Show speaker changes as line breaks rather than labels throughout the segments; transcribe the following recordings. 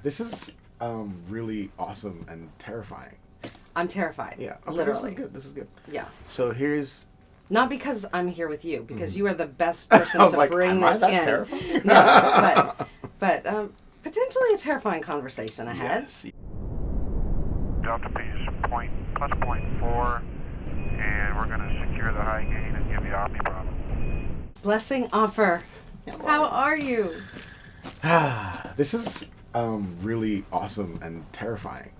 This is really awesome and terrifying.
I'm terrified.
Yeah. Okay,
literally.
This is good.
Yeah.
So here's...
Not because I'm here with you, because you are the best person
I was
to
like,
bring
am I
this
that
in.
terrifying?
No, but potentially a terrifying conversation ahead.
Yes.
Delta P is +0.4, and we're going to secure the high gain and give you Omni Bravo.
Blessing offer. How are you?
This is really awesome and terrifying.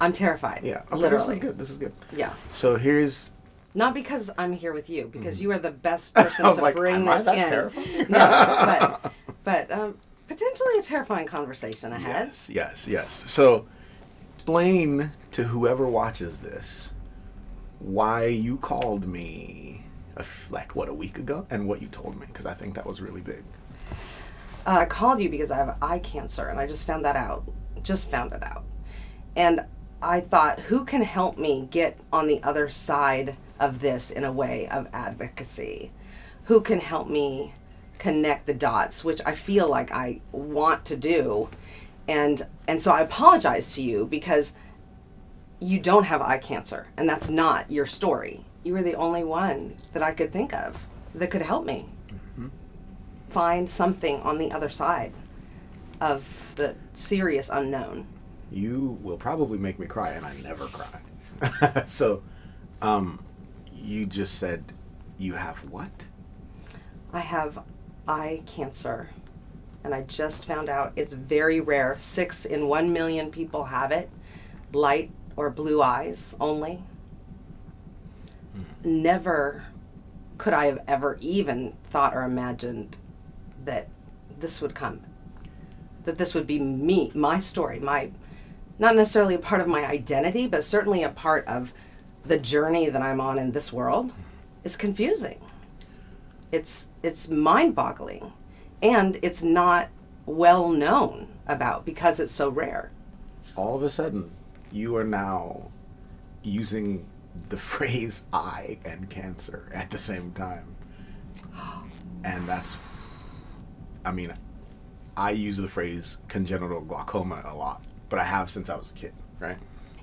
I'm terrified.
Yeah. Okay,
literally.
This is good.
Yeah.
So here's...
Not because I'm here with you, because you are the best person
I was
to
like,
bring
am
this
I that
in.
terrifying?
No, but potentially a terrifying conversation ahead.
Yes. So explain to whoever watches this why you called me a week ago and what you told me, because I think that was really big.
I called you because I have eye cancer, and I just found that out. Just found it out. And I thought, who can help me get on the other side of this in a way of advocacy? Who can help me connect the dots, which I feel like I want to do. And so I apologize to you because you don't have eye cancer, and that's not your story. You were the only one that I could think of that could help me find something on the other side of the serious unknown.
You will probably make me cry, and I never cry. So, you just said you have what?
I have eye cancer, and I just found out it's very rare. 6 in 1 million people have it. Light or blue eyes only. Never could I have ever even thought or imagined that this would come. That this would be me, my story, not necessarily a part of my identity, but certainly a part of the journey that I'm on in this world. Is confusing. It's mind-boggling, and it's not well known about because it's so rare.
All of a sudden, you are now using the phrase "I" and cancer at the same time, and I use the phrase congenital glaucoma a lot, but I have since I was a kid, right?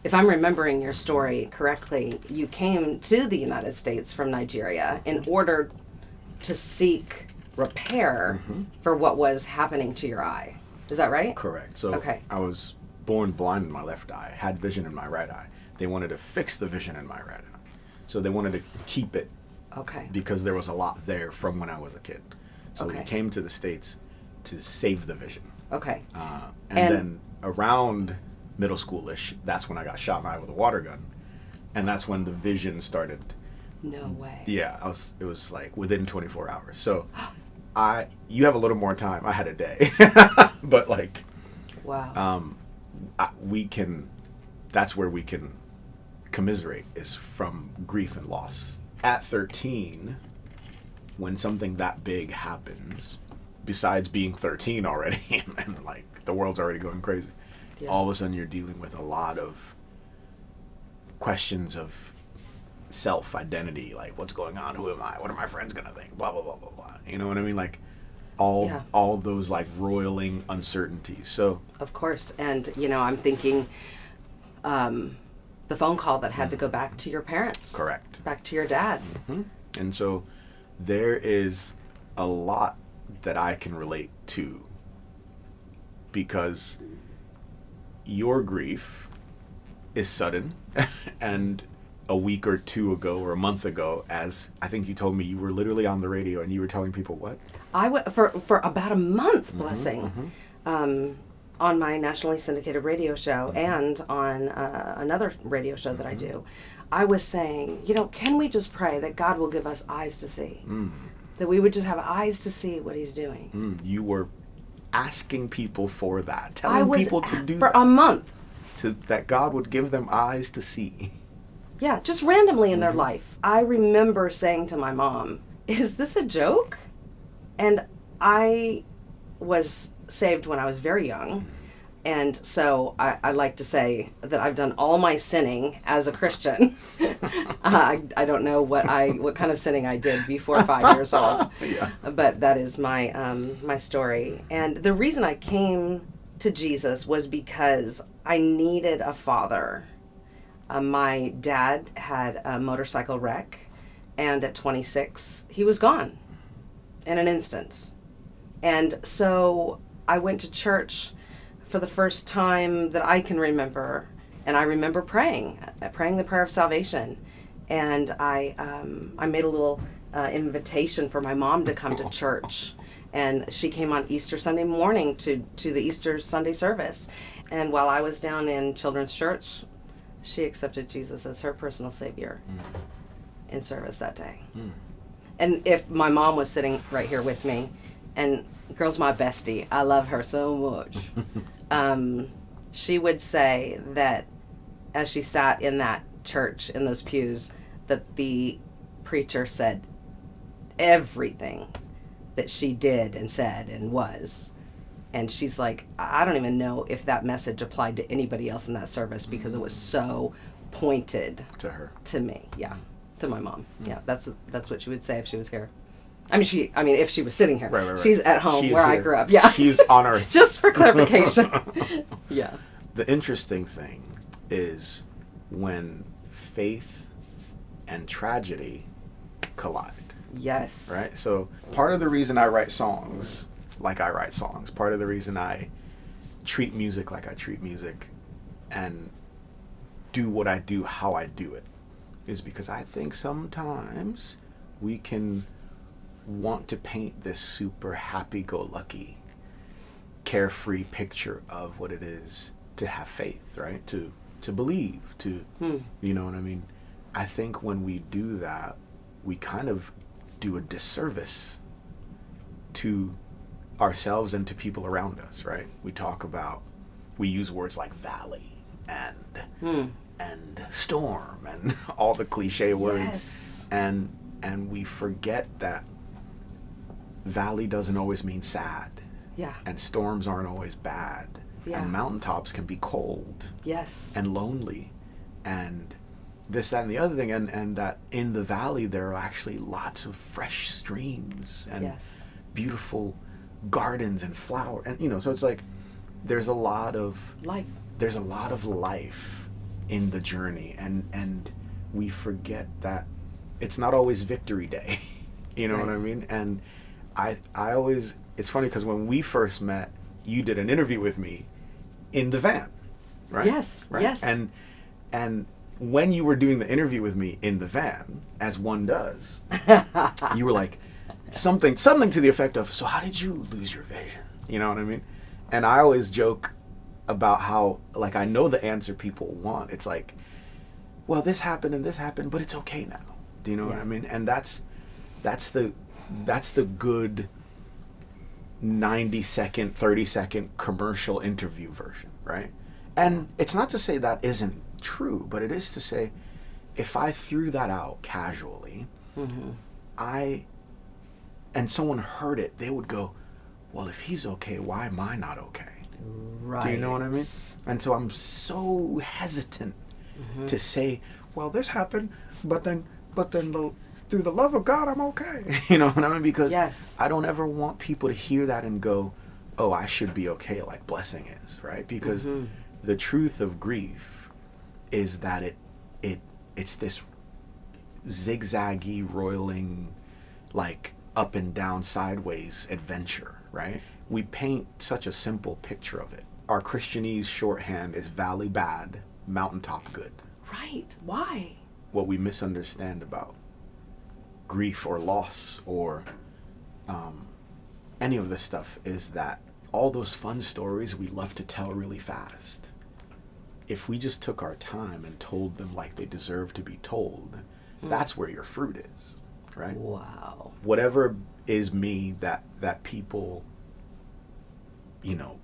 If I'm remembering your story correctly, you came to the United States from Nigeria in order to seek repair for what was happening to your eye. Is that right?
Correct. So
Okay.
I was born blind in my left eye, had vision in my right eye. They wanted to fix the vision in my right eye. So they wanted to keep it
Okay.
because there was a lot there from when I was a kid. So
Okay.
we came to the States to save the vision.
Okay.
And then around middle schoolish, that's when I got shot in the eye with a water gun. And that's when the vision started.
No way.
Yeah, it was like within 24 hours. So you have a little more time. I had a day. But like,
Wow.
that's where we can commiserate, is from grief and loss. At 13, when something that big happens, besides being 13 already, and like the world's already going crazy, all of a sudden you're dealing with a lot of questions of self-identity, like what's going on, who am I, what are my friends gonna think, blah blah blah blah blah. You know what I mean? Like all of those like roiling uncertainties. So
Of course. And I'm thinking the phone call that had to go back to your parents.
correct.
Back to your dad.
And so there is a lot that I can relate to, because your grief is sudden and a week or two ago or a month ago, as I think you told me, you were literally on the radio and you were telling people what?
For about a month, Blessing, on my nationally syndicated radio show and on another radio show that I do, I was saying, can we just pray that God will give us eyes to see? That we would just have eyes to see what he's doing.
You were asking people for that, telling people to do
for
that.
a month.
That God would give them eyes to see.
Yeah, just randomly in their life. I remember saying to my mom, is this a joke? And I was saved when I was very young. And so I like to say that I've done all my sinning as a Christian. I don't know what kind of sinning I did before 5 years old, but that is my my story. And the reason I came to Jesus was because I needed a father. My dad had a motorcycle wreck, and at 26, he was gone in an instant. And so I went to church for the first time that I can remember, and I remember praying the prayer of salvation. And I made a little invitation for my mom to come to church. And she came on Easter Sunday morning to the Easter Sunday service. And while I was down in Children's Church, she accepted Jesus as her personal Savior in service that day. And if my mom was sitting right here with me, and girl's my bestie, I love her so much, she would say that as she sat in that church, in those pews, that the preacher said everything that she did and said and was. And she's like, I don't even know if that message applied to anybody else in that service because it was so pointed
To her.
to me. Yeah, to my mom. Yeah, that's what she would say if she was here. I mean, if she was sitting here.
Right.
She's at home
She is
where I
here.
grew up. Yeah.
She's on Earth.
Just for clarification. Yeah.
The interesting thing is when faith and tragedy collide.
Yes.
Right? So part of the reason I write songs like I write songs, part of the reason I treat music like I treat music and do what I do how I do it is because I think sometimes we can want to paint this super happy-go-lucky, carefree picture of what it is to have faith, right? To believe, you know what I mean? I think when we do that, we kind of do a disservice to ourselves and to people around us, right? We use words like valley and storm and all the cliche words.
Yes.
And we forget that valley doesn't always mean sad.
Yeah.
And storms aren't always bad.
Yeah.
And mountaintops can be cold.
Yes.
And lonely and this, that, and the other thing, and that in the valley there are actually lots of fresh streams and beautiful gardens and flowers, and so it's like there's a lot of life in the journey, and we forget that it's not always victory day. You know what I mean? And I always, it's funny because when we first met, you did an interview with me in the van, right?
Yes.
Right?
Yes.
And when you were doing the interview with me in the van, as one does, you were like, something to the effect of, so how did you lose your vision? You know what I mean? And I always joke about how, like, I know the answer people want. It's like, well, this happened and this happened, but it's okay now. Do you know what I mean? And that's the good 90-second, 30-second commercial interview version, right? And it's not to say that isn't true, but it is to say, if I threw that out casually, and someone heard it, they would go, well, if he's okay, why am I not okay?
Right.
Do you know what I mean? And so I'm so hesitant to say, well, this happened, but then through the love of God, I'm okay. You know what I mean? Because I don't ever want people to hear that and go, oh, I should be okay, like Blessing is, right? Because the truth of grief is that it's this zigzaggy, roiling, like up and down, sideways adventure, right? We paint such a simple picture of it. Our Christianese shorthand is valley bad, mountaintop good.
Right. Why?
What we misunderstand about grief or loss or any of this stuff is that all those fun stories we love to tell really fast, if we just took our time and told them like they deserve to be told, that's where your fruit is, right?
Wow.
Whatever is me that people,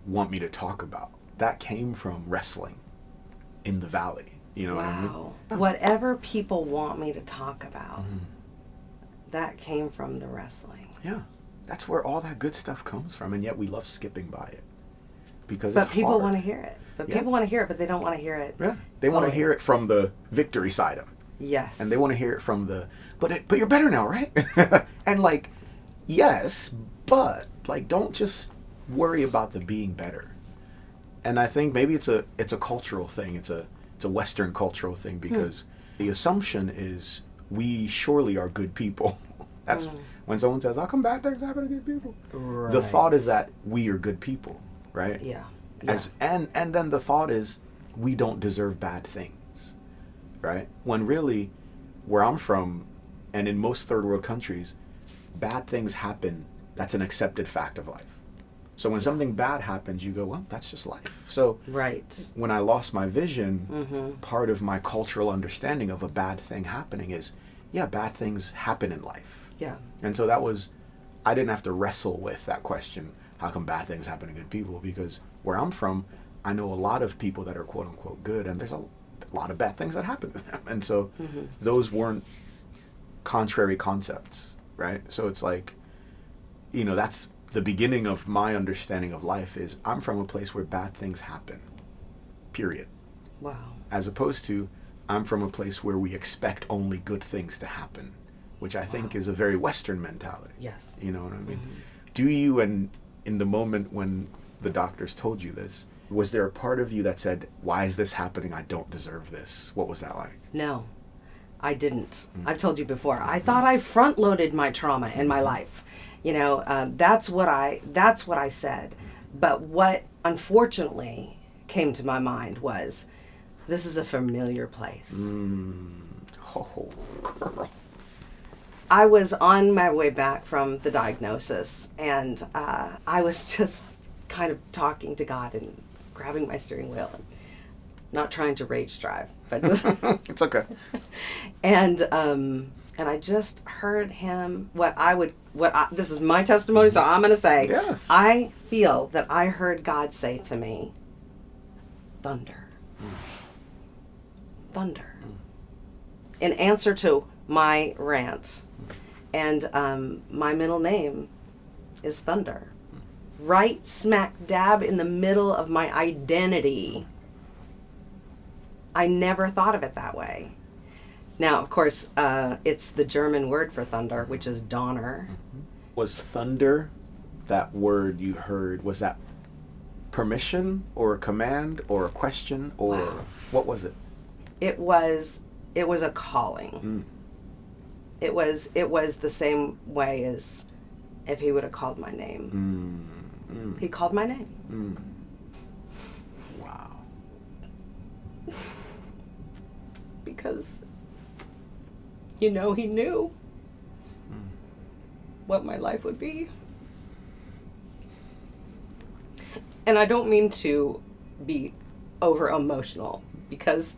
want me to talk about, that came from wrestling in the valley. You know what I mean?
Whatever people want me to talk about, that came from the wrestling.
Yeah. That's where all that good stuff comes from, and yet we love skipping by it. Because
but
it's
people
hard.
want to hear it. But people want to hear it, but they don't want to hear it.
Yeah. They want to hear it from the victory side of it.
Yes.
And they want to hear it from the, but you're better now, right? And like, yes, but like, don't just worry about the being better. And I think maybe it's a cultural thing. It's a Western cultural thing, because the assumption is we surely are good people. That's when someone says, "How come bad things happen to good people?"
Right.
The thought is that we are good people, right?
Yeah.
And then the thought is we don't deserve bad things, right? When really, where I'm from, and in most third world countries, bad things happen. That's an accepted fact of life. So when something bad happens, you go, well, that's just life. So
Right.
when I lost my vision, part of my cultural understanding of a bad thing happening is, yeah, bad things happen in life.
Yeah.
And so I didn't have to wrestle with that question, how come bad things happen to good people? Because where I'm from, I know a lot of people that are quote unquote good, and there's a lot of bad things that happen to them. And so those weren't contrary concepts, right? So it's like, that's the beginning of my understanding of life is I'm from a place where bad things happen, period.
Wow.
As opposed to I'm from a place where we expect only good things to happen, which I think is a very Western mentality.
Yes.
You know what I mean? Do you, and in the moment when the doctors told you this, was there a part of you that said, why is this happening? I don't deserve this. What was that like?
No, I didn't. I've told you before. I thought I front-loaded my trauma in my life. That's what I said. But what unfortunately came to my mind was, this is a familiar place.
Oh, girl.
I was on my way back from the diagnosis, and I was just kind of talking to God and grabbing my steering wheel and not trying to rage drive, but just
It's okay.
and I just heard him. This is my testimony, so I'm going to say,
Yes.
I feel that I heard God say to me, thunder, thunder, in answer to my rant. And my middle name is Thunder. Right smack dab in the middle of my identity. I never thought of it that way. Now, of course, it's the German word for thunder, which is Donner.
Was thunder, that word you heard, was that permission or a command or a question or what was it?
It was a calling. It was the same way as if he would have called my name. He called my name.
Wow.
Because, he knew what my life would be. And I don't mean to be over emotional, because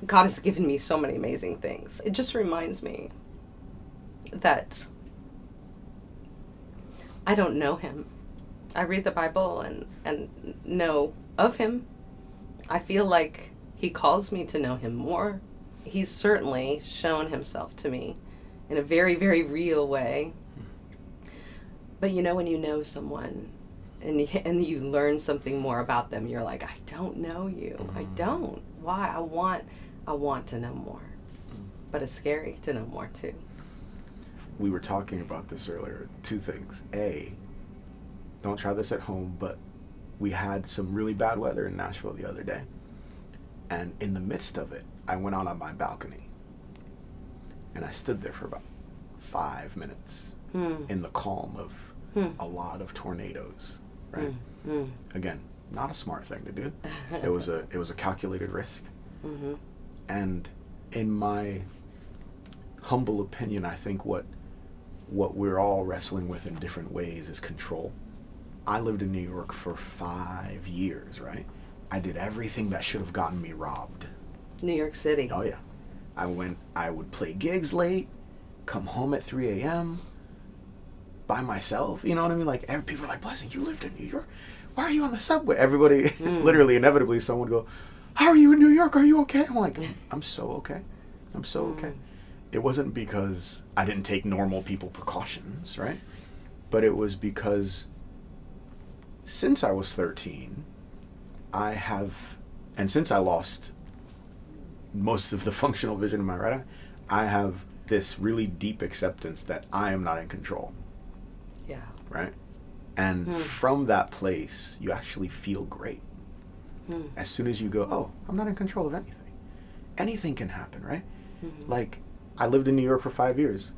God has given me so many amazing things. It just reminds me that I don't know him. I read the Bible and know of him. I feel like he calls me to know him more. He's certainly shown himself to me in a very, very real way. But when you know someone and you learn something more about them, you're like, I don't know you. I don't. Why? I want to know more. But it's scary to know more too.
We were talking about this earlier. Two things. A, don't try this at home, but we had some really bad weather in Nashville the other day. And in the midst of it, I went out on my balcony. And I stood there for about 5 minutes in the calm of a lot of tornadoes, right? Again, not a smart thing to do. It was a calculated risk. And in my humble opinion, I think what we're all wrestling with in different ways is control. I lived in New York for 5 years, right? I did everything that should have gotten me robbed.
New York City.
Oh yeah. I would play gigs late, come home at 3 a.m. by myself. You know what I mean? Like, people are like, Blessing, you lived in New York. Why are you on the subway? Everybody, literally, inevitably, someone would go, how are you in New York? Are you okay? I'm like, I'm so okay. I'm so okay. It wasn't because I didn't take normal people precautions, right? But it was because since I was 13, and since I lost most of the functional vision in my right eye, I have this really deep acceptance that I am not in control.
Yeah.
Right? And from that place, you actually feel great. As soon as you go, oh, I'm not in control of anything. Anything can happen, right? Like, I lived in New York for 5 years.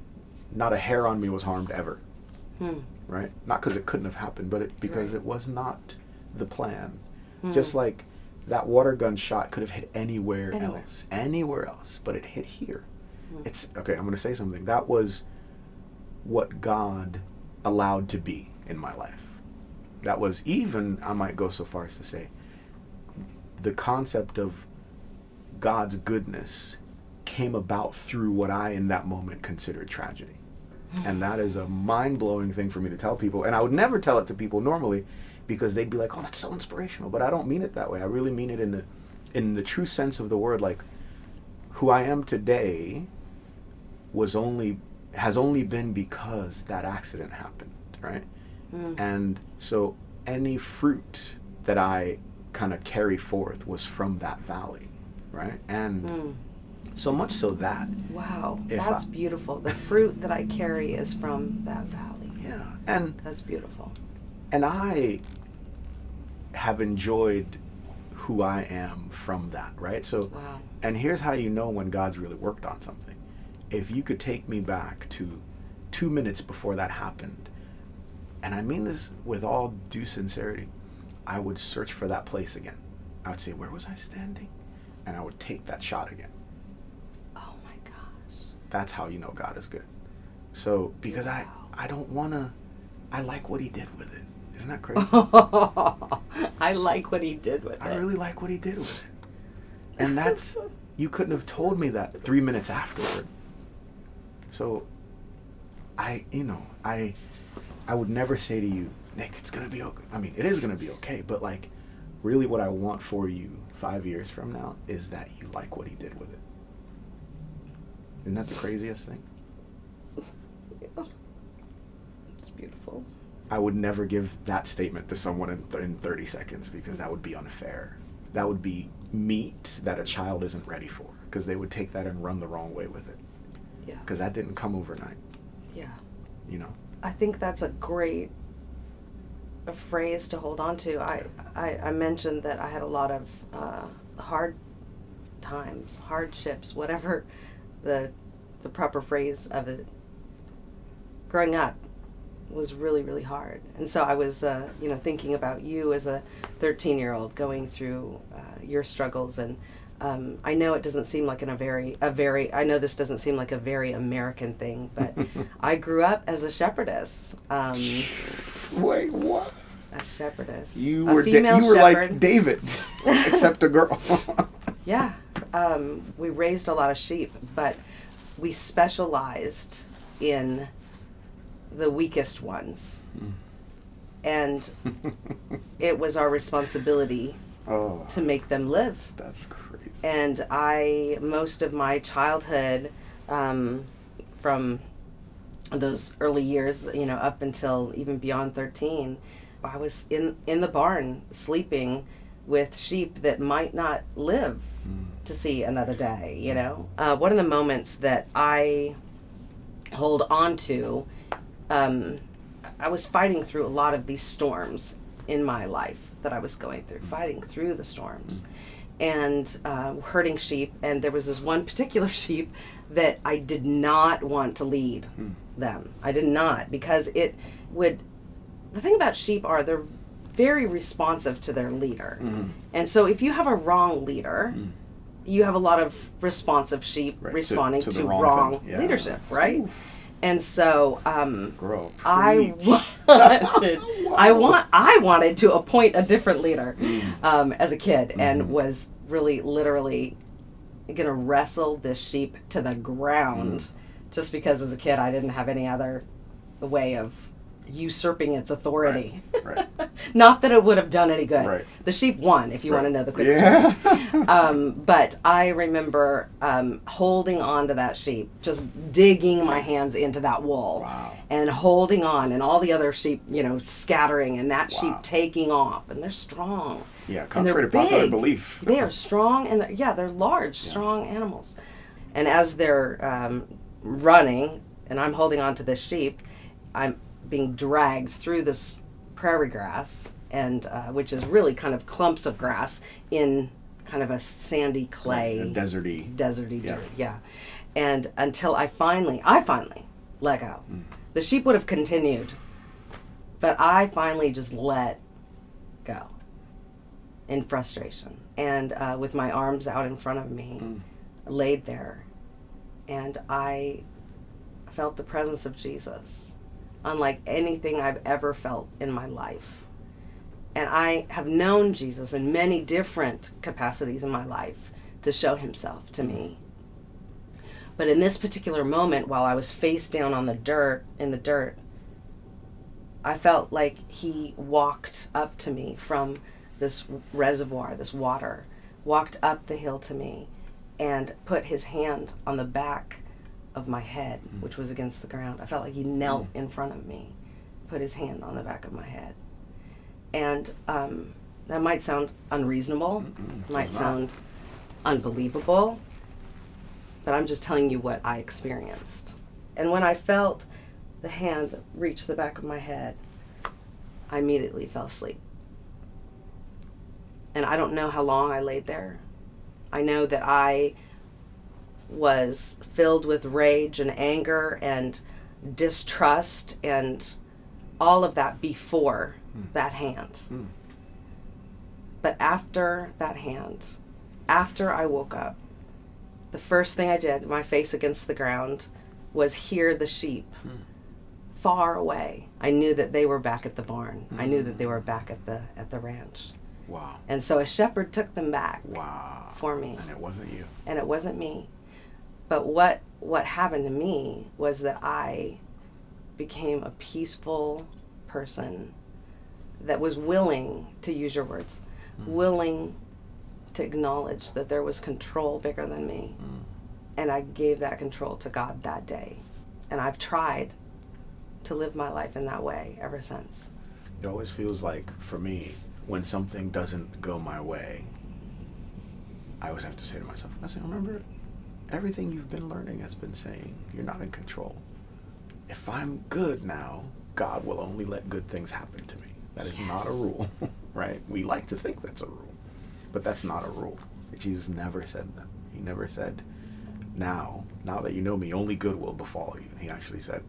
Not a hair on me was harmed ever, right? Not because it couldn't have happened, but because it was not the plan. Just like that water gun shot could have hit anywhere else, but it hit here. It's, okay, I'm going to say something. That was what God allowed to be in my life. That was even, I might go so far as to say, the concept of God's goodness came about through what I, in that moment, considered tragedy. And that is a mind-blowing thing for me to tell people. And I would never tell it to people normally because they'd be like, oh, that's so inspirational. But I don't mean it that way. I really mean it in the true sense of the word. Like, who I am today has only been because that accident happened, right? And so any fruit that I kind of carry forth was from that valley, right? And so much so that...
Wow, that's beautiful. The fruit that I carry is from that valley.
Yeah, and...
That's beautiful.
And I have enjoyed who I am from that, right? So,
wow.
And here's how you know when God's really worked on something. If you could take me back to 2 minutes before that happened, and I mean this with all due sincerity, I would search for that place again. I would say, where was I standing? And I would take that shot again.
Oh my gosh.
That's how you know God is good. So, because I don't want to, I like what he did with it. Isn't that crazy?
I like what he did with it.
I really like what he did with it. And that's, you couldn't have told me that 3 minutes afterward. So, I would never say to you, Nick, it's going to be okay. I mean, it is going to be okay, but like, really what I want for you 5 years from now is that you like what he did with it. Isn't that the craziest thing?
Yeah. It's beautiful.
I would never give that statement to someone in 30 seconds because that would be unfair. That would be meat that a child isn't ready for because they would take that and run the wrong way with it.
Yeah.
Because that didn't come overnight.
Yeah.
You know?
I think that's a great phrase to hold on to. I mentioned that I had a lot of hard times, hardships, whatever the proper phrase of it. Growing up was really, really hard. And so I was, thinking about you as a 13-year-old going through your struggles. And I know it doesn't seem like I know this doesn't seem like a very American thing, but I grew up as a shepherdess.
Wait, what?
A shepherdess.
You
a
were
female
you were
shepherd.
like David, except a girl.
Yeah. We raised a lot of sheep, but we specialized in the weakest ones. And it was our responsibility to make them live.
That's crazy.
And most of my childhood, from those early years, up until even beyond 13, I was in the barn sleeping with sheep that might not live to see another day, One of the moments that I hold on to, I was fighting through a lot of these storms in my life that I was going through, fighting through the storms and herding sheep. And there was this one particular sheep that I did not want to lead them. I did not, because the thing about sheep are they're very responsive to their leader. And so if you have a wrong leader, you have a lot of responsive sheep responding to wrong leadership, right? Ooh. And so I wanted to appoint a different leader as a kid, and was really literally going to wrestle this sheep to the ground just because as a kid I didn't have any other way of usurping its authority. Right. Not that it would have done any good. Right. The sheep won, if you want to know the quick story. But I remember holding on to that sheep, just digging my hands into that wool and holding on, and all the other sheep, scattering, and that sheep taking off. And they're strong. Yeah, contrary to popular belief. They are strong, and they're large, strong animals. And as they're running, and I'm holding on to this sheep, I'm being dragged through this prairie grass, and which is really kind of clumps of grass in kind of a sandy clay,
deserty
dirt. Yeah, and until I finally let go. The sheep would have continued, but I finally just let go in frustration, and with my arms out in front of me, laid there, and I felt the presence of Jesus unlike anything I've ever felt in my life. And I have known Jesus in many different capacities in my life to show himself to me. But in this particular moment, while I was face down on the dirt, I felt like he walked up to me from this reservoir, this water, walked up the hill to me and put his hand on the back of my head, which was against the ground. I felt like he knelt in front of me, put his hand on the back of my head. And that might sound unreasonable, might sound unbelievable, but I'm just telling you what I experienced. And when I felt the hand reach the back of my head, I immediately fell asleep. And I don't know how long I laid there. I know that I was filled with rage and anger and distrust and all of that before that hand. But after that hand, after I woke up, the first thing I did, my face against the ground, was hear the sheep far away. I knew that they were back at the barn. I knew that they were back at the ranch.
Wow.
And so a shepherd took them back for me.
And it wasn't you.
And it wasn't me. But what happened to me was that I became a peaceful person that was willing, to use your words, willing to acknowledge that there was control bigger than me. And I gave that control to God that day. And I've tried to live my life in that way ever since.
It always feels like, for me, when something doesn't go my way, I always have to say to myself, remember, everything you've been learning has been saying you're not in control. If I'm good now, God will only let good things happen to me. That is not a rule, right? We like to think that's a rule, but that's not a rule. Jesus never said that. He never said, now that you know me, only good will befall you. He actually said,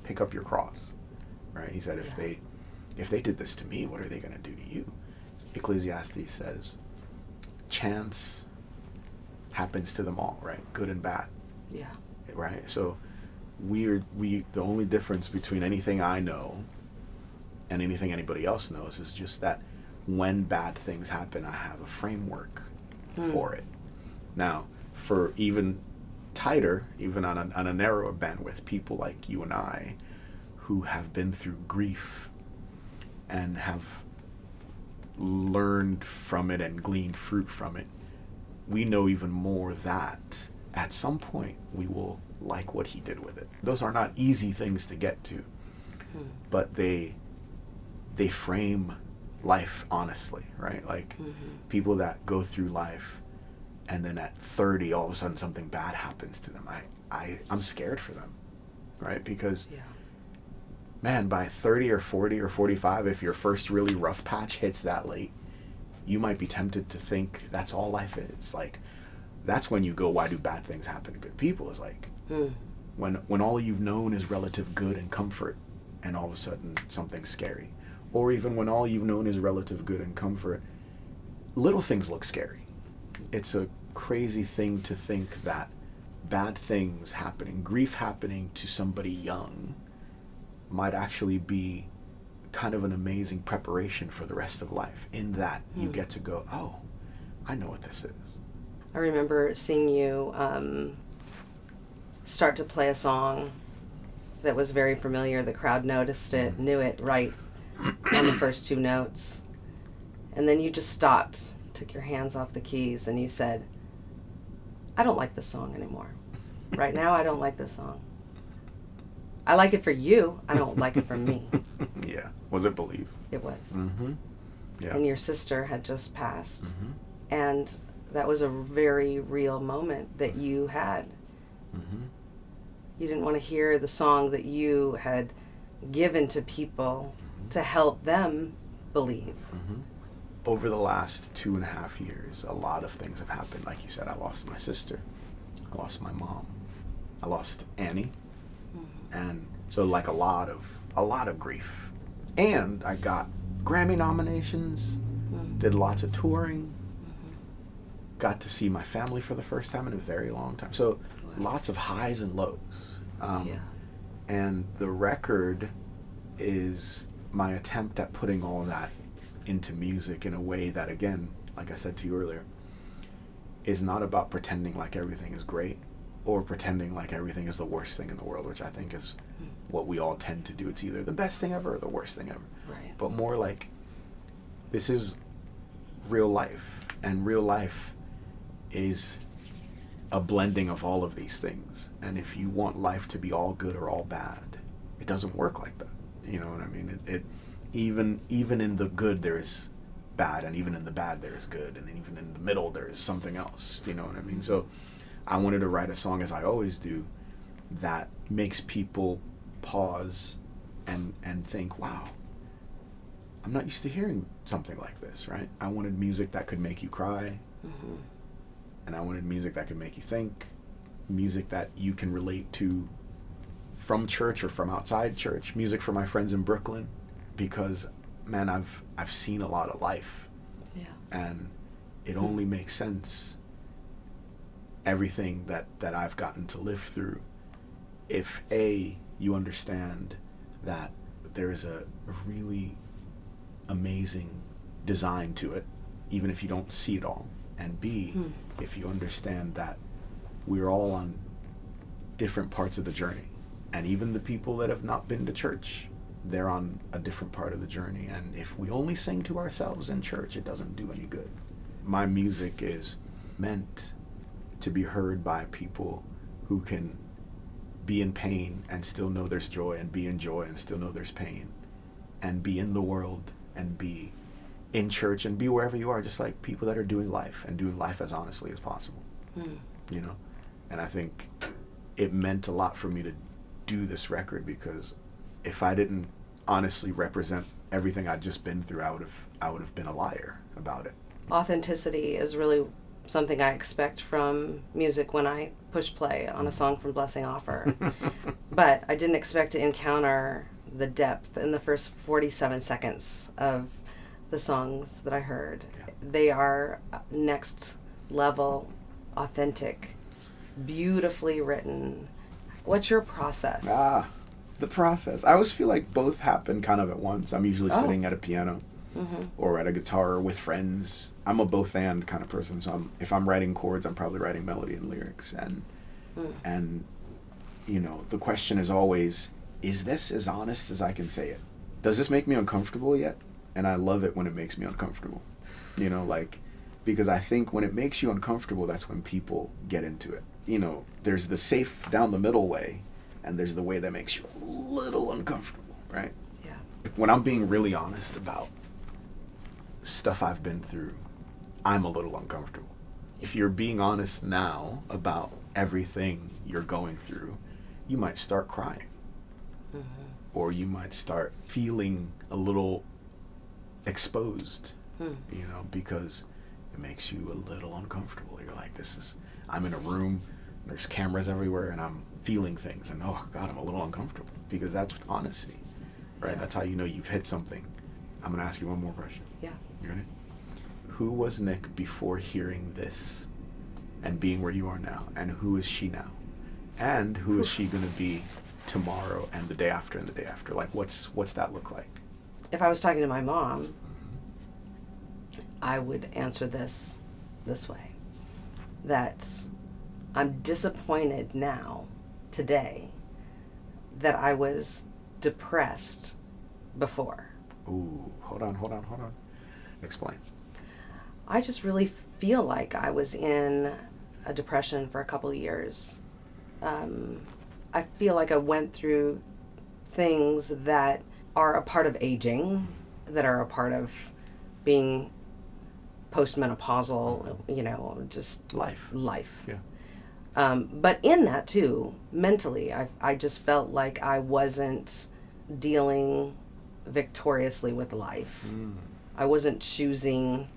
pick up your cross, right? He said, if they did this to me, what are they going to do to you? Ecclesiastes says, chance happens to them all, right? Good and bad.
Yeah.
Right? So the only difference between anything I know and anything anybody else knows is just that when bad things happen, I have a framework for it. Now, for even tighter, even on a narrower bandwidth, people like you and I who have been through grief and have learned from it and gleaned fruit from it, we know even more that at some point we will like what he did with it. Those are not easy things to get to, but they frame life honestly, right? Like people that go through life and then at 30 all of a sudden something bad happens to them. I'm scared for them, right? Because man, by 30 or 40 or 45, if your first really rough patch hits that late, you might be tempted to think that's all life is. Like, that's when you go, why do bad things happen to good people? Is like, when all you've known is relative good and comfort, and all of a sudden something's scary. Or even when all you've known is relative good and comfort, little things look scary. It's a crazy thing to think that bad things happening, grief happening to somebody young, might actually be kind of an amazing preparation for the rest of life, in that you get to go, oh, I know what this is.
I remember seeing you start to play a song that was very familiar. The crowd noticed it, knew it right on the first two notes. And then you just stopped, took your hands off the keys, and you said, I don't like this song anymore. Right now, I don't like this song. I like it for you. I don't like it for me.
Yeah. Was it Believe?
It was.
Yeah.
And your sister had just passed. And that was a very real moment that you had. You didn't want to hear the song that you had given to people to help them believe.
Over the last 2.5 years, a lot of things have happened. Like you said, I lost my sister, I lost my mom, I lost Annie, and so like a lot of grief. And I got Grammy nominations, did lots of touring, got to see my family for the first time in a very long time. So lots of highs and lows. And the record is my attempt at putting all that into music in a way that, again, like I said to you earlier, is not about pretending like everything is great or pretending like everything is the worst thing in the world, which I think is what we all tend to do. It's either the best thing ever or the worst thing ever.
Right.
But more like, this is real life, and real life is a blending of all of these things. And if you want life to be all good or all bad, it doesn't work like that. You know what I mean? It even in the good there is bad, and even in the bad there is good, and even in the middle there is something else. You know what I mean? So I wanted to write a song, as I always do, that makes people pause and think, wow, I'm not used to hearing something like this, right? I wanted music that could make you cry, and I wanted music that could make you think, music that you can relate to from church or from outside church, music for my friends in Brooklyn, because, man, I've seen a lot of life, and it only makes sense, everything that I've gotten to live through, if A, you understand that there is a really amazing design to it, even if you don't see it all, and B, if you understand that we're all on different parts of the journey, and even the people that have not been to church, they're on a different part of the journey, and if we only sing to ourselves in church, it doesn't do any good. My music is meant to be heard by people who can be in pain and still know there's joy, and be in joy and still know there's pain, and be in the world and be in church and be wherever you are, just like people that are doing life and doing life as honestly as possible. You know? And I think it meant a lot for me to do this record, because if I didn't honestly represent everything I'd just been through, I would have been a liar about it.
Authenticity is really something I expect from music when I push play on a song from Blessing Offer. But I didn't expect to encounter the depth in the first 47 seconds of the songs that I heard. They are next level, authentic, beautifully written. What's your process?
The process. I always feel like both happen kind of at once. I'm usually sitting at a piano or at a guitar with friends. I'm a both and kind of person, so if I'm writing chords, I'm probably writing melody and lyrics. And you know, the question is always, is this as honest as I can say it? Does this make me uncomfortable yet? And I love it when it makes me uncomfortable. You know, like, because I think when it makes you uncomfortable, that's when people get into it. You know, there's the safe down the middle way, and there's the way that makes you a little uncomfortable, right?
Yeah.
When I'm being really honest about stuff I've been through, I'm a little uncomfortable. If you're being honest now about everything you're going through, you might start crying. Or you might start feeling a little exposed, you know, because it makes you a little uncomfortable. You're like, I'm in a room, there's cameras everywhere, and I'm feeling things, and oh God, I'm a little uncomfortable, because that's honesty, right? That's how you know you've hit something. I'm gonna ask you one more question.
Yeah.
You ready? Who was Nick before hearing this and being where you are now, and who is she now? And who is she gonna be tomorrow and the day after and the day after? Like, what's that look like?
If I was talking to my mom, I would answer this way, that I'm disappointed now, today, that I was depressed before.
Ooh, hold on. Explain.
I just really feel like I was in a depression for a couple of years. I feel like I went through things that are a part of aging, that are a part of being postmenopausal, you know, just life.
Yeah.
But in that too, mentally, I just felt like I wasn't dealing victoriously with life. I wasn't choosing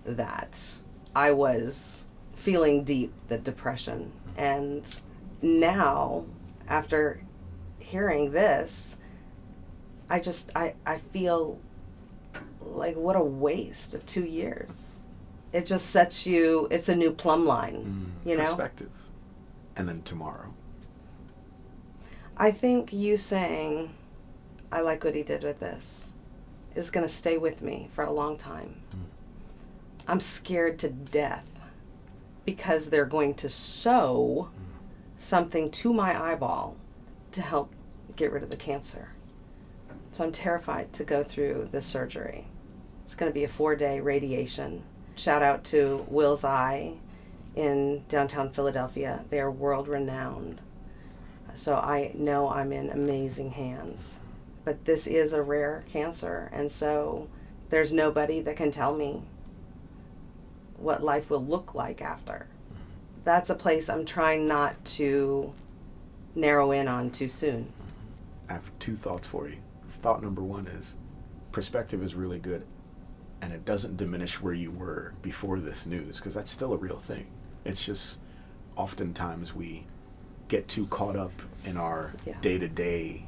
that. I was feeling deep the depression. And now, after hearing this, I feel like what a waste of 2 years. It just sets you, it's a new plumb line, you know?
Perspective. And then tomorrow.
I think you saying, I like what he did with this, is going to stay with me for a long time. I'm scared to death because they're going to sew something to my eyeball to help get rid of the cancer. So I'm terrified to go through the surgery. It's going to be a 4-day radiation. Shout out to Will's Eye in downtown Philadelphia. They are world renowned. So I know I'm in amazing hands. But this is a rare cancer, and so there's nobody that can tell me what life will look like after. That's a place I'm trying not to narrow in on too soon.
I have 2 thoughts for you. Thought number 1 is perspective is really good, and it doesn't diminish where you were before this news, because that's still a real thing. It's just oftentimes we get too caught up in our day-to-day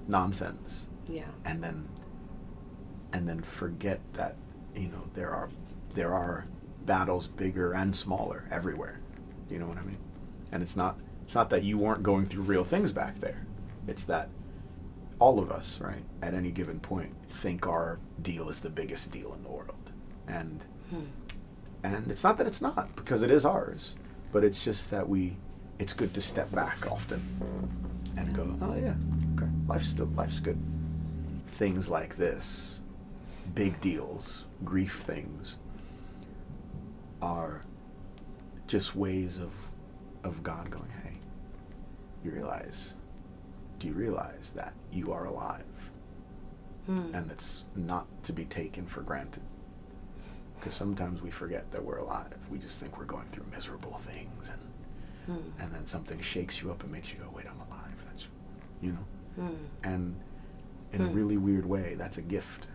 nonsense, and then forget that, you know, there are battles bigger and smaller everywhere. You know what I mean? And it's not that you weren't going through real things back there. It's that all of us, right, at any given point, think our deal is the biggest deal in the world, and it's not that it's not, because it is ours, but it's just that it's good to step back often and go, oh yeah, okay, life's good. Things like this, big deals, grief things, are just ways of God going, hey, do you realize that you are alive? And it's not to be taken for granted. Because sometimes we forget that we're alive. We just think we're going through miserable things, and then something shakes you up and makes you go, wait, I'm alive. That's, you know? And in a really weird way, that's a gift,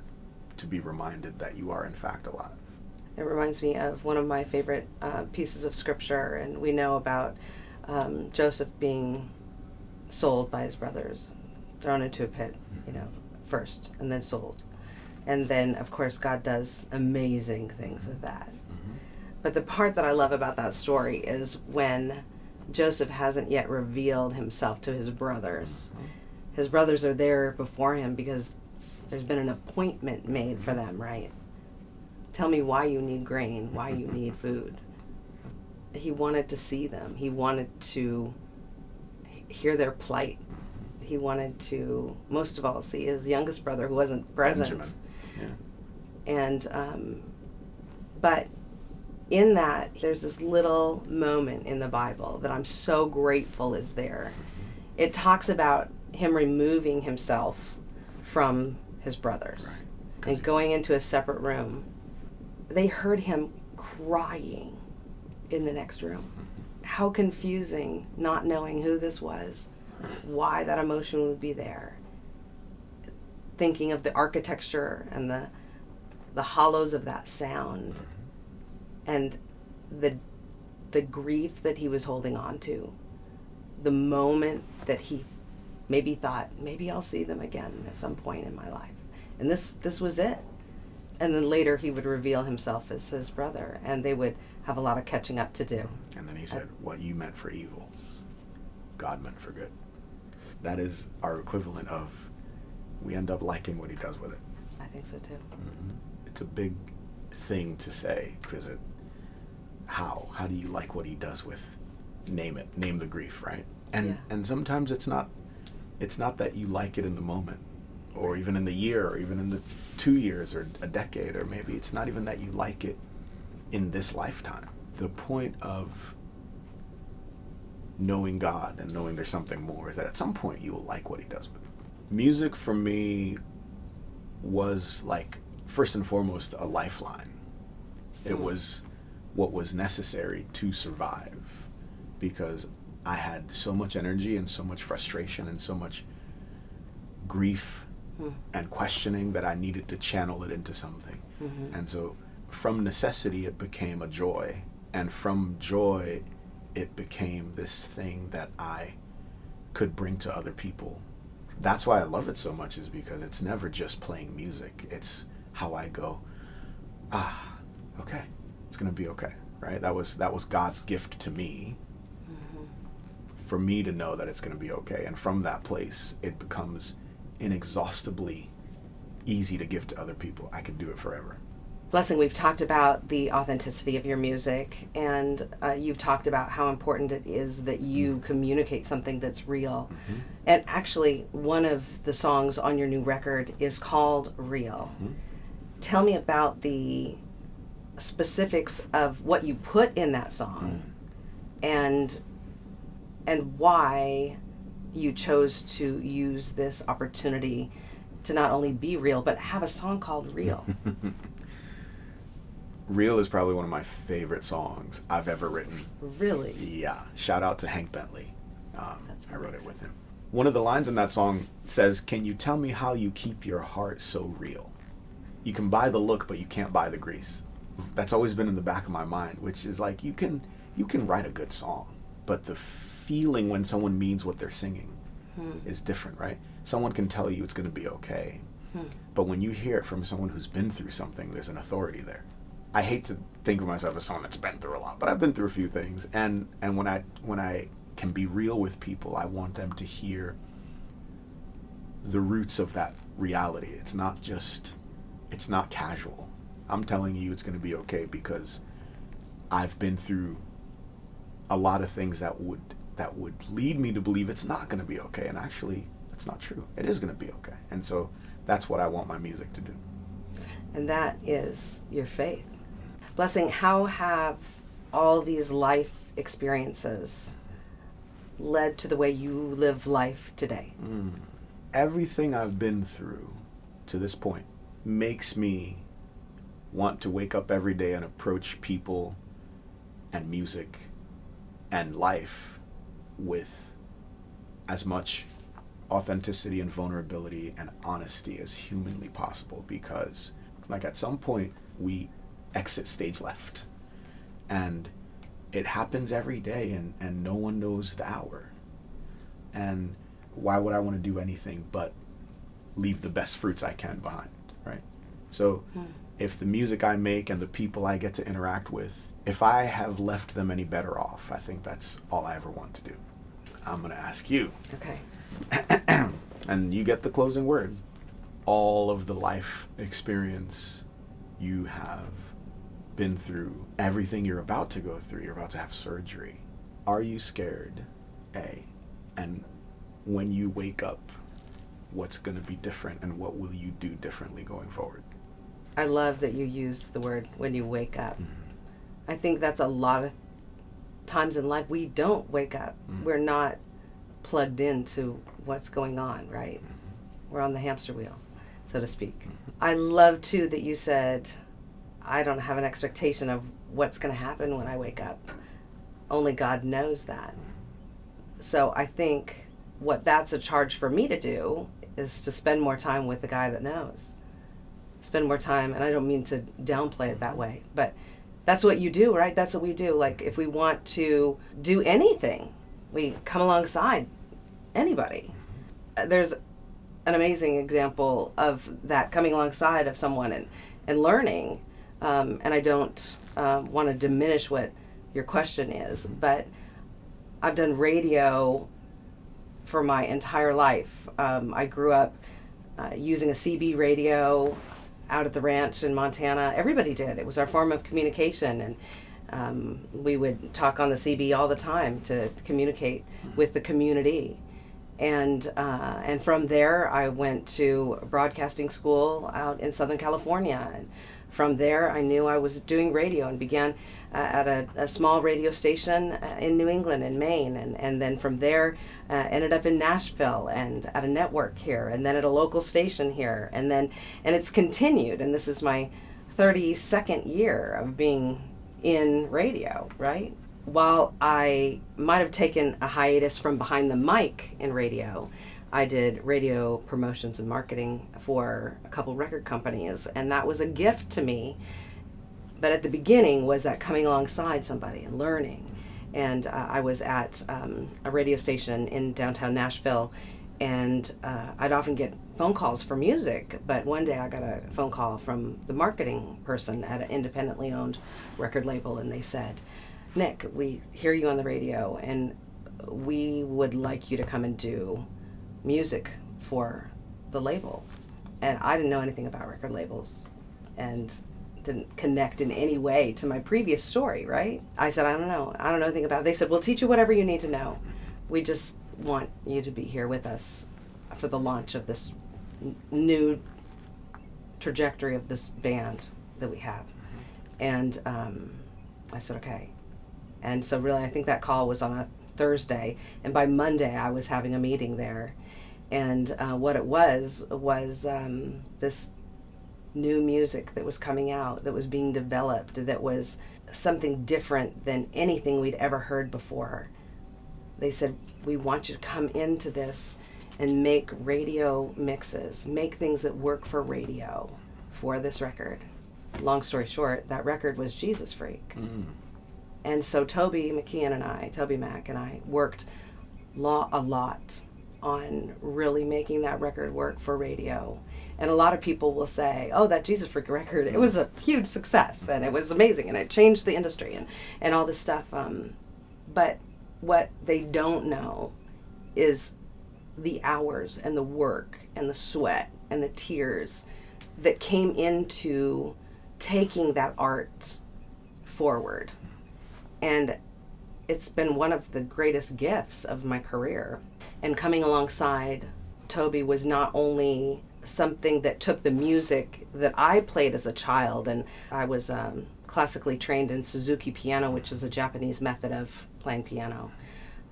to be reminded that you are in fact alive.
It reminds me of one of my favorite pieces of scripture, and we know about Joseph being sold by his brothers, thrown into a pit, you know, first, and then sold. And then, of course, God does amazing things with that. But the part that I love about that story is when Joseph hasn't yet revealed himself to his brothers. His brothers are there before him because there's been an appointment made for them, right? Tell me why you need grain, why you need food. He wanted to see them. He wanted to hear their plight. He wanted to, most of all, see his youngest brother who wasn't present.
Benjamin. Yeah.
And, but in that, there's this little moment in the Bible that I'm so grateful is there. It talks about him removing himself from his brothers and going into a separate room. They heard him crying in the next room. How confusing, not knowing who this was, why that emotion would be there. Thinking of the architecture and the hollows of that sound, and the grief that he was holding on to, the moment that he maybe thought, maybe I'll see them again at some point in my life. And this was it. And then later he would reveal himself as his brother, and they would have a lot of catching up to do.
And then he said, what you meant for evil, God meant for good. That is our equivalent of, we end up liking what he does with it.
I think so too.
It's a big thing to say, because how do you like what he does with, name the grief, right? And sometimes it's not that you like it in the moment, or even in the year, or even in the 2 years, or a decade, or maybe it's not even that you like it in this lifetime. The point of knowing God and knowing there's something more is that at some point you will like what he does with it. Music for me was, like, first and foremost a lifeline. It was what was necessary to survive, because I had so much energy and so much frustration and so much grief and questioning that I needed to channel it into something. And so from necessity, it became a joy. And from joy, it became this thing that I could bring to other people. That's why I love it so much, is because it's never just playing music. It's how I go, okay, it's going to be okay, right? That was God's gift to me, for me to know that it's going to be okay. And from that place, it becomes inexhaustibly easy to give to other people. I could do it forever.
Blessing, we've talked about the authenticity of your music, and you've talked about how important it is that you communicate something that's real. And actually, one of the songs on your new record is called Real. Tell me about the specifics of what you put in that song, and why you chose to use this opportunity to not only be real, but have a song called Real.
Real is probably one of my favorite songs I've ever written.
Really?
Yeah. Shout out to Hank Bentley.
That's
I wrote it
amazing.
with him. One of the lines in that song says, "Can you tell me how you keep your heart so real? You can buy the look, but you can't buy the grease." That's always been in the back of my mind, which is like, you can write a good song, but the feeling when someone means what they're singing is different, right? Someone can tell you it's going to be okay, but when you hear it from someone who's been through something, there's an authority there. I hate to think of myself as someone that's been through a lot, but I've been through a few things, and when I can be real with people, I want them to hear the roots of that reality. It's not casual. I'm telling you it's going to be okay because I've been through a lot of things that would lead me to believe it's not going to be okay, and actually that's not true. It is going to be okay. And so that's what I want my music to do.
And that is your faith. Blessing, how have all these life experiences led to the way you live life today?
Everything I've been through to this point makes me want to wake up every day and approach people and music and life with as much authenticity and vulnerability and honesty as humanly possible, because like at some point we exit stage left, and it happens every day, and no one knows the hour. And why would I want to do anything but leave the best fruits I can behind, right? So if the music I make and the people I get to interact with, if I have left them any better off, I think that's all I ever want to do. I'm going to ask you.
Okay.
And you get the closing word. All of the life experience you have been through, everything you're about to go through, you're about to have surgery. Are you scared? A. And when you wake up, what's going to be different, and what will you do differently going forward?
I love that you use the word "when you wake up." I think that's a lot of times in life we don't wake up. We're not plugged into what's going on, right? We're on the hamster wheel, so to speak. I love too that you said, I don't have an expectation of what's going to happen when I wake up. Only God knows that. So I think what that's a charge for me to do is to spend more time with the guy that knows. Spend more time, and I don't mean to downplay it that way, but that's what you do, right? That's what we do. Like, if we want to do anything, we come alongside anybody. There's an amazing example of that, coming alongside of someone and learning. And I don't want to diminish what your question is, but I've done radio for my entire life. I grew up using a CB radio out at the ranch in Montana. Everybody did. It was our form of communication, and we would talk on the CB all the time to communicate with the community. And from there, I went to broadcasting school out in Southern California. And from there, I knew I was doing radio and began at a small radio station in New England and Maine. And then from there, ended up in Nashville and at a network here, and then at a local station here. And it's continued. And this is my 32nd year of being in radio, right? While I might have taken a hiatus from behind the mic in radio, I did radio promotions and marketing for a couple record companies, and that was a gift to me. But at the beginning was that coming alongside somebody and learning. And I was at a radio station in downtown Nashville, and I'd often get phone calls for music, but one day I got a phone call from the marketing person at an independently owned record label, and they said, Nick, we hear you on the radio, and we would like you to come and do music for the label. And I didn't know anything about record labels and didn't connect in any way to my previous story, right? I said, I don't know anything about it. They said, we'll teach you whatever you need to know. We just want you to be here with us for the launch of this new trajectory of this band that we have. And I said, okay. And so really, I think that call was on a Thursday, and by Monday I was having a meeting there. And what it was this new music that was coming out, that was being developed, that was something different than anything we'd ever heard before. They said, we want you to come into this and make radio mixes, make things that work for radio for this record. Long story short, that record was Jesus Freak. And so Toby Mac and I worked a lot on really making that record work for radio. And a lot of people will say, oh, that Jesus Freak record, it was a huge success, and it was amazing, and it changed the industry, and all this stuff. But what they don't know is the hours and the work and the sweat and the tears that came into taking that art forward. And it's been one of the greatest gifts of my career. And coming alongside Toby was not only something that took the music that I played as a child, and I was classically trained in Suzuki piano, which is a Japanese method of playing piano,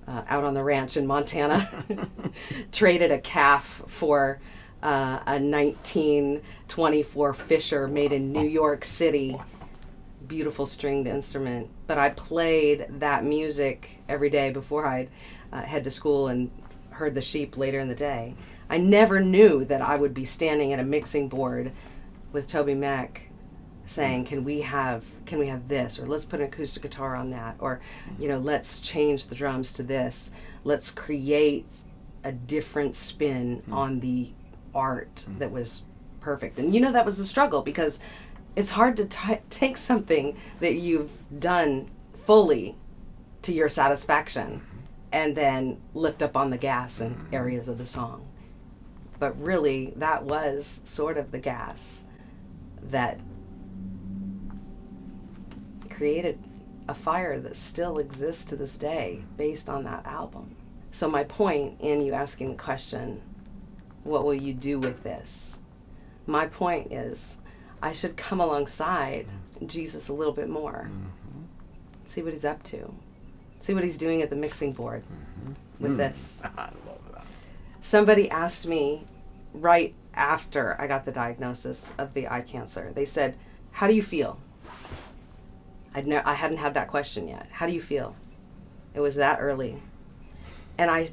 out on the ranch in Montana. Traded a calf for a 1924 Fisher made in New York City. Beautiful stringed instrument. But I played that music every day before I'd head to school and herd the sheep later in the day. I never knew that I would be standing at a mixing board with Toby Mac saying, can we have this, or let's put an acoustic guitar on that, or let's change the drums to this, let's create a different spin on the art that was perfect. And that was the struggle, because it's hard to take something that you've done fully to your satisfaction and then lift up on the gas in areas of the song. But really, that was sort of the gas that created a fire that still exists to this day based on that album. So my point in you asking the question, what will you do with this? My point is, I should come alongside Jesus a little bit more. See what he's up to. See what he's doing at the mixing board with this.
I love that.
Somebody asked me right after I got the diagnosis of the eye cancer. They said, how do you feel? I hadn't had that question yet. How do you feel? It was that early. And I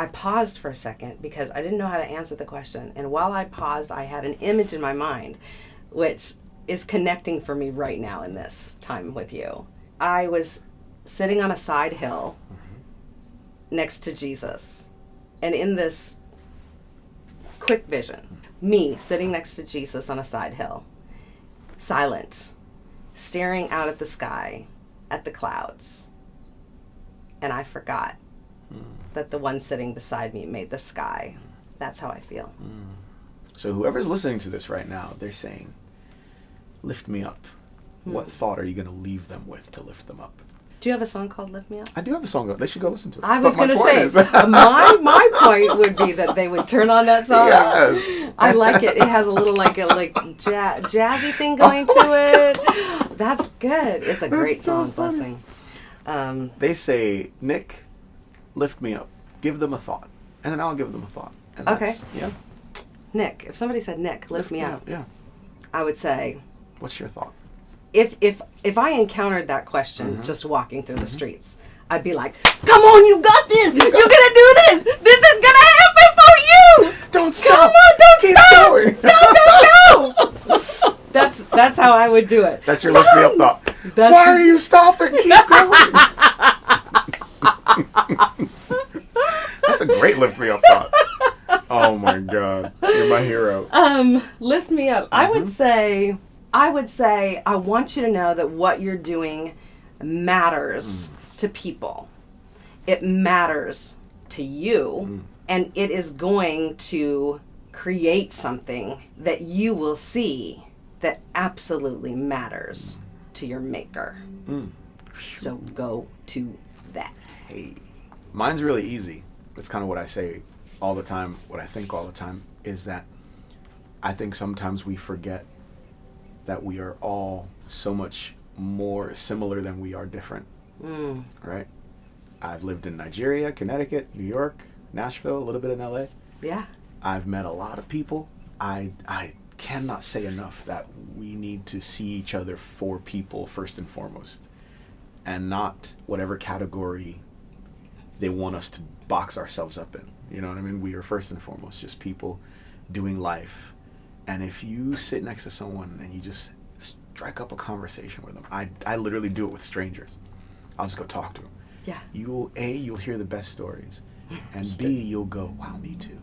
paused for a second because I didn't know how to answer the question. And while I paused, I had an image in my mind, which is connecting for me right now in this time with you. I was sitting on a side hill next to Jesus. And in this quick vision, me sitting next to Jesus on a side hill, silent, staring out at the sky, at the clouds. And I forgot that the one sitting beside me made the sky. That's how I feel.
So whoever's listening to this right now, they're saying, lift me up. What thought are you going to leave them with to lift them up?
Do you have a song called Lift Me Up?
I do have a song. They should go listen to it.
I was going to say, my point would be that they would turn on that song.
Yes.
I like it. It has a little jazzy thing going to it. That's good. It's a great song, blessing.
They say, Nick, lift me up. Give them a thought. And then I'll give them a thought. And
Okay.
Yeah.
Nick. If somebody said, Nick, lift me up.
Yeah.
I would say,
What's your thought?
If I encountered that question just walking through the streets, I'd be like, come on, you got this. You're going to do this. This is going to
Don't stop.
Come on, don't
Keep
stop.
going.
No. That's how I would do it.
That's your lift me up thought.
That's
Why are you stopping? Keep going. That's a great lift me up thought. Oh my God, you're my hero.
Lift me up. I would say, I want you to know that what you're doing matters to people. It matters to you, and it is going to create something that you will see that absolutely matters to your maker. So go to that.
Hey, mine's really easy. That's kind of what I say all the time, what I think all the time, is that I think sometimes we forget that we are all so much more similar than we are different. Right? I've lived in Nigeria, Connecticut, New York, Nashville, a little bit in LA.
Yeah.
I've met a lot of people. I cannot say enough that we need to see each other for people first and foremost, and not whatever category they want us to box ourselves up in. You know what I mean? We are first and foremost just people doing life. And if you sit next to someone and you just strike up a conversation with them, I literally do it with strangers. I'll just go talk to them.
Yeah.
You'll hear the best stories, and B, you'll go, wow, me too.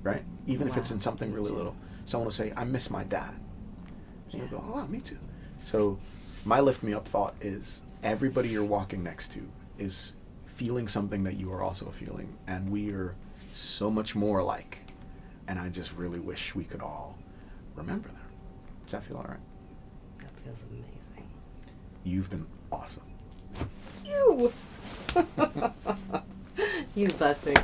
Right? Even if it's in something really little. Someone will say, I miss my dad. And you'll go, oh, wow, me too. So my lift me up thought is everybody you're walking next to is feeling something that you are also feeling, and we are so much more alike. And I just really wish we could all remember that. Does that feel all right?
That feels amazing.
You've been awesome.
You. You bless me.